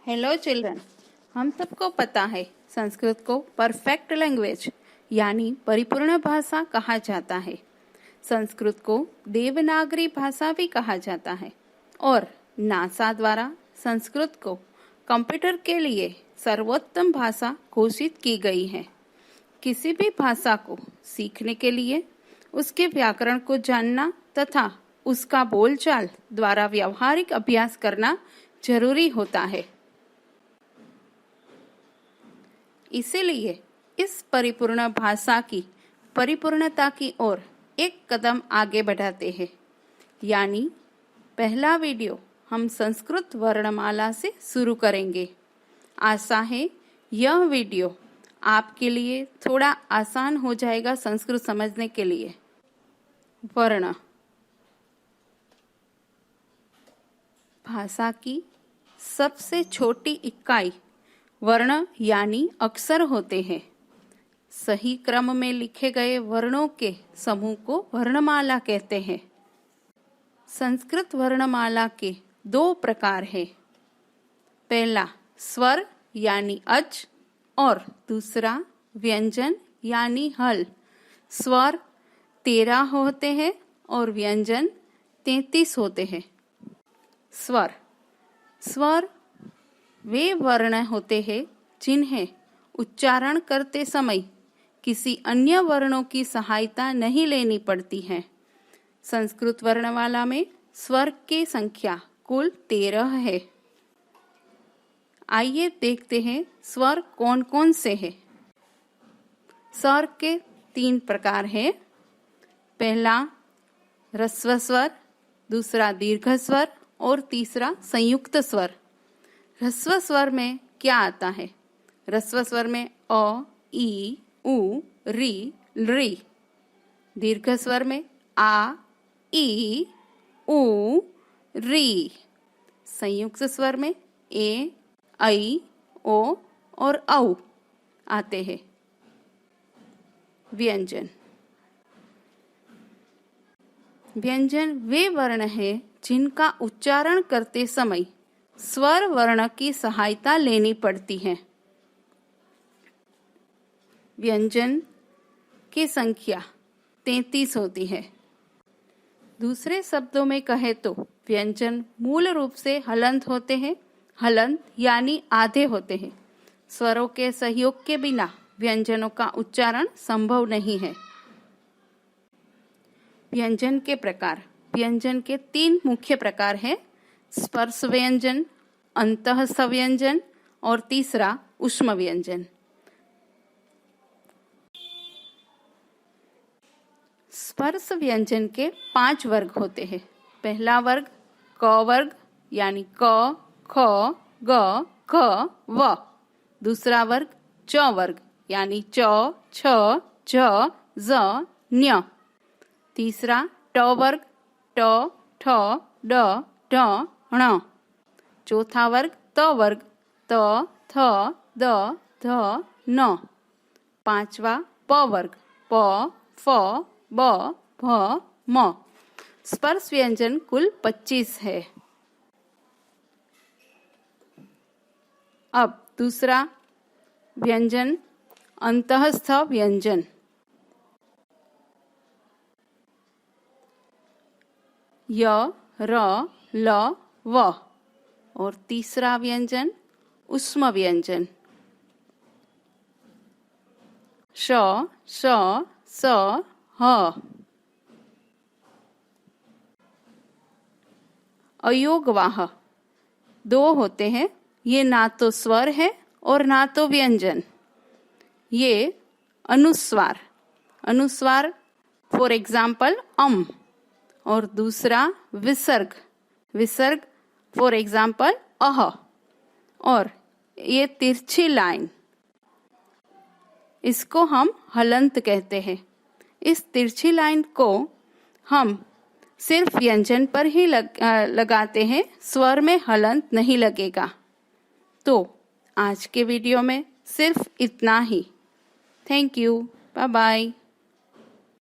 Hello children, हम सबको पता है संस्कृत को परफेक्ट लैंग्वेज यानी परिपूर्ण भाषा कहा जाता है। संस्कृत को देवनागरी भाषा भी कहा जाता है और नासा द्वारा संस्कृत को कंप्यूटर के लिए सर्वोत्तम भाषा घोषित की गई है। किसी भी भाषा को सीखने के लिए उसके व्याकरण को जानना तथा उसका बोलचाल द्वारा व्यावहारिक अभ्यास करना जरूरी होता है। इसीलिए इस परिपूर्ण भाषा की परिपूर्णता की ओर एक कदम आगे बढ़ाते हैं। यानी पहला वीडियो हम संस्कृत वर्णमाला से शुरू करेंगे। आशा है यह वीडियो आपके लिए थोड़ा आसान हो जाएगा संस्कृत समझने के लिए। वर्ण भाषा की सबसे छोटी इकाई वर्ण यानी अक्षर होते हैं। सही क्रम में लिखे गए वर्णों के समूह को वर्णमाला कहते हैं। संस्कृत वर्णमाला के दो प्रकार हैं। पहला स्वर यानी अच और दूसरा व्यंजन यानी हल। स्वर 13 होते हैं और व्यंजन 33 होते हैं। स्वर वे वर्ण होते हैं जिन्हें उच्चारण करते समय किसी अन्य वर्णों की सहायता नहीं लेनी पड़ती है। संस्कृत वर्णमाला में स्वर की संख्या कुल 13 है। आइए देखते हैं स्वर कौन कौन से हैं। स्वर के 3 प्रकार हैं। पहला ह्रस्व स्वर, दूसरा दीर्घ स्वर और तीसरा संयुक्त स्वर। ह्रस्व स्वर में क्या आता है? ह्रस्व स्वर में अ, ई, उ, री, री। दीर्घ स्वर में आ, ई, उ, री। संयुक्त स्वर में ए, ऐ, ओ और औ आते हैं। व्यंजन वे वर्ण हैं जिनका उच्चारण करते समय स्वर वर्ण की सहायता लेनी पड़ती है। व्यंजन की संख्या 33 होती है। दूसरे शब्दों में कहे तो व्यंजन मूल रूप से हलंत होते हैं। हलंत यानी आधे होते हैं। स्वरों के सहयोग के बिना व्यंजनों का उच्चारण संभव नहीं है। व्यंजन के प्रकार। व्यंजन के 3 मुख्य प्रकार हैं। स्पर्श व्यंजन, अंतःस्थ व्यंजन और तीसरा ऊष्म व्यंजन। स्पर्श व्यंजन के 5 वर्ग होते हैं। पहला वर्ग क वर्ग यानी क, ख, ग, घ, व। दूसरा वर्ग च वर्ग यानी च, छ, झ, ज, ञ। तीसरा ट वर्ग ट, ठ, ड, ढ, ण। चौथा वर्ग त वर्ग त, थ, द, ध, न। पांचवा प वर्ग प, फ, ब, भ, म। स्पर्श व्यंजन कुल 25 है। अब दूसरा व्यंजन अंतःस्थ व्यंजन। य, र, ल, व। और तीसरा व्यंजन ऊष्म व्यंजन। श, श, स, ह। अयोगवाह 2 होते हैं। ये ना तो स्वर है और ना तो व्यंजन। ये अनुस्वार। अनुस्वार फॉर एग्जाम्पल अम। और दूसरा विसर्ग। विसर्ग फॉर एग्जाम्पल अह। और ये तिरछी लाइन, इसको हम हलंत कहते हैं। इस तिरछी लाइन को हम सिर्फ व्यंजन पर ही लगाते हैं। स्वर में हलंत नहीं लगेगा। तो आज के वीडियो में सिर्फ इतना ही। Thank you. Bye bye.